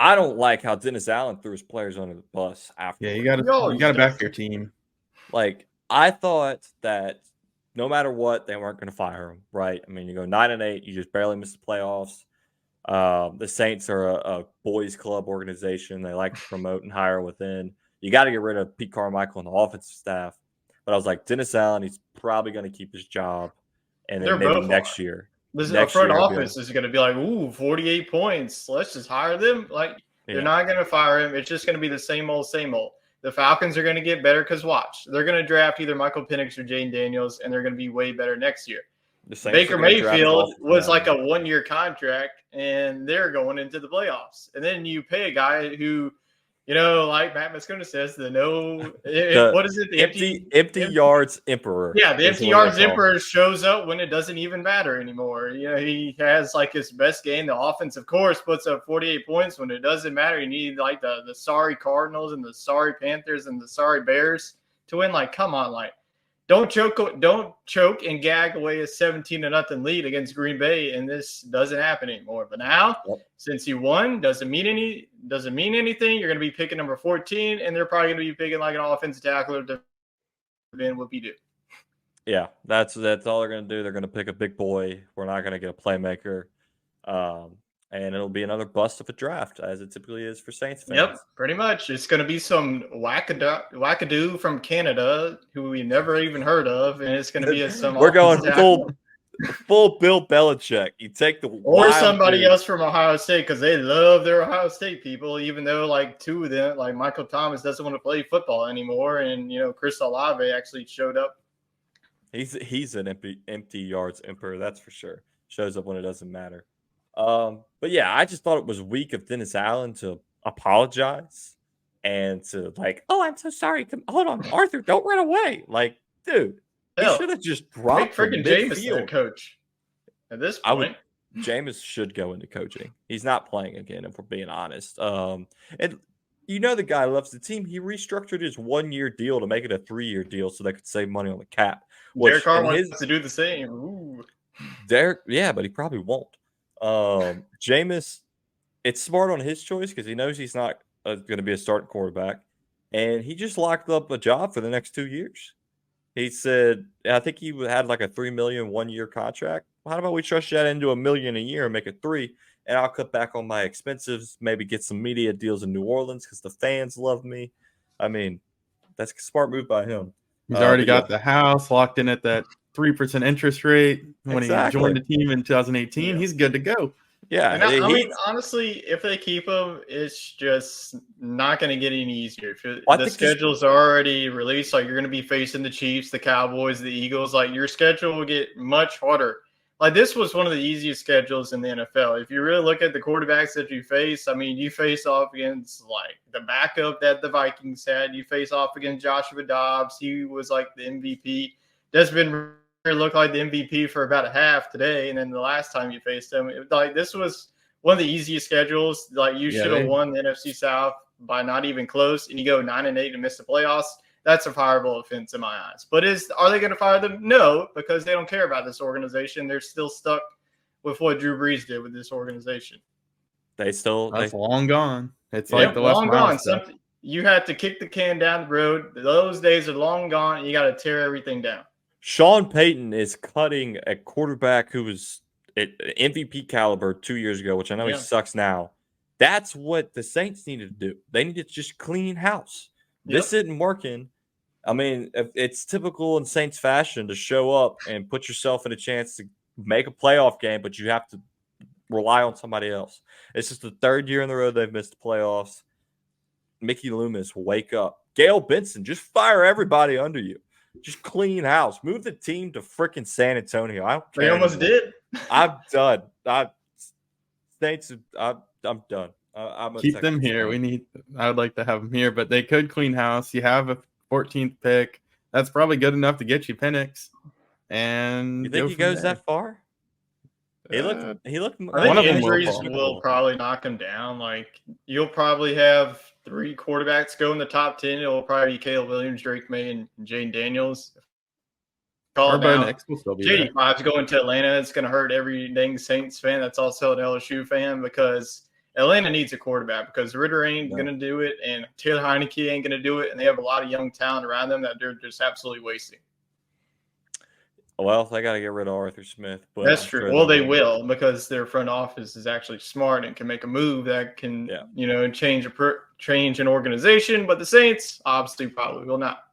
I don't like how Dennis Allen threw his players under the bus after. Yeah, you gotta back your team. Like, I thought that no matter what, they weren't going to fire him, right? I mean, you go 9-8, you just barely missed the playoffs. The Saints are a boys' club organization. They like to promote and hire within. You got to get rid of Pete Carmichael and the offensive staff. But I was like, Dennis Allen, he's probably going to keep his job, and then maybe next year. The front office is going to be like, ooh, 48 points. Let's just hire them. Like, they're not going to fire him. It's just going to be the same old, same old. The Falcons are going to get better because, watch, they're going to draft either Michael Penix or Jane Daniels, and they're going to be way better next year. Baker Mayfield was like a one-year contract, and they're going into the playoffs. And then you pay a guy who, you know, like Matt Moscona says, what is it? The empty yards emperor. Yeah, the empty yards emperor shows up when it doesn't even matter anymore. You know, he has like his best game. The offense, of course, puts up 48 points when it doesn't matter. You need like the sorry Cardinals and the sorry Panthers and the sorry Bears to win. Like, come on, like. Don't choke and gag away a 17-0 lead against Green Bay, and this doesn't happen anymore. But now, since you won, doesn't mean anything. You're going to be picking number 14, and they're probably going to be picking like an offensive tackler to win whoopie-doo. Yeah, that's all they're going to do. They're going to pick a big boy. We're not going to get a playmaker. And it'll be another bust of a draft, as it typically is for Saints fans. Yep, pretty much. It's going to be some wackadoo from Canada who we never even heard of, and it's going to be some. We're going full Bill Belichick. You take the or somebody else from Ohio State because they love their Ohio State people, even though like two of them, like Michael Thomas, doesn't want to play football anymore, and you know Chris Olave actually showed up. He's an empty yards emperor, that's for sure. Shows up when it doesn't matter. But yeah, I just thought it was weak of Dennis Allen to apologize and to like, oh, I'm so sorry. Hold on, Arthur, don't run away. Like, dude, he should have just dropped freaking Jameis coach. At this point, Jameis should go into coaching. He's not playing again, if we're being honest. And you know the guy loves the team. He restructured his 1-year deal to make it a 3-year deal so they could save money on the cap. Derek Carr wants to do the same. Ooh. Yeah, but he probably won't. Jameis, it's smart on his choice because he knows he's not going to be a starting quarterback, and he just locked up a job for the next 2 years. He said, I think he had like a $3 million 1-year contract. How about we trust that into $1 million a year and make it 3, and I'll cut back on my expenses, maybe get some media deals in New Orleans because the fans love me. I mean, that's a smart move by him. He's already got the house locked in at that 3% interest rate when he joined the team in 2018. He's good to go. Yeah. And I mean, honestly, if they keep him, it's just not going to get any easier. The schedules are already released. Like, you're going to be facing the Chiefs, the Cowboys, the Eagles. Like, your schedule will get much harder. Like, this was one of the easiest schedules in the NFL. If you really look at the quarterbacks that you face, I mean, you face off against, like, the backup that the Vikings had. You face off against Joshua Dobbs. He was, like, the MVP. Desmond looked like the MVP for about a half today, and then the last time you faced him, this was one of the easiest schedules. Like, you should have won the NFC South by not even close, and you go 9-8 and miss the playoffs. That's a fireable offense in my eyes. But are they going to fire them? No, because they don't care about this organization. They're still stuck with what Drew Brees did with this organization. That's long gone. It's like the long gone. You had to kick the can down the road. Those days are long gone. You got to tear everything down. Sean Payton is cutting a quarterback who was at MVP caliber 2 years ago, which I know he sucks now. That's what the Saints needed to do. They needed to just clean house. This isn't working. I mean, it's typical in Saints fashion to show up and put yourself in a chance to make a playoff game, but you have to rely on somebody else. It's just the 3rd year in a row they've missed the playoffs. Mickey Loomis, wake up. Gail Benson, just fire everybody under you. Just clean house. Move the team to freaking San Antonio. I don't care. They almost did. I'm done. Saints, I'm done. Keep them here. I would like to have them here, but they could clean house. You have a 14th pick. That's probably good enough to get you Penix. And you think he goes that far? He looked. I think injuries will probably knock him down. Like, you'll probably have 3 quarterbacks go in the top 10. It'll probably be Caleb Williams, Drake May, and Jane Daniels. JD5's going to Atlanta. It's going to hurt every dang Saints fan that's also an LSU fan because Atlanta needs a quarterback because Ritter ain't No. going to do it, and Taylor Heineke ain't going to do it, and they have a lot of young talent around them that they're just absolutely wasting. Well, they got to get rid of Arthur Smith. But That's I'm true. sure Well, they'll they win. will because their front office is actually smart and can make a move that can, change an organization. But the Saints obviously probably will not.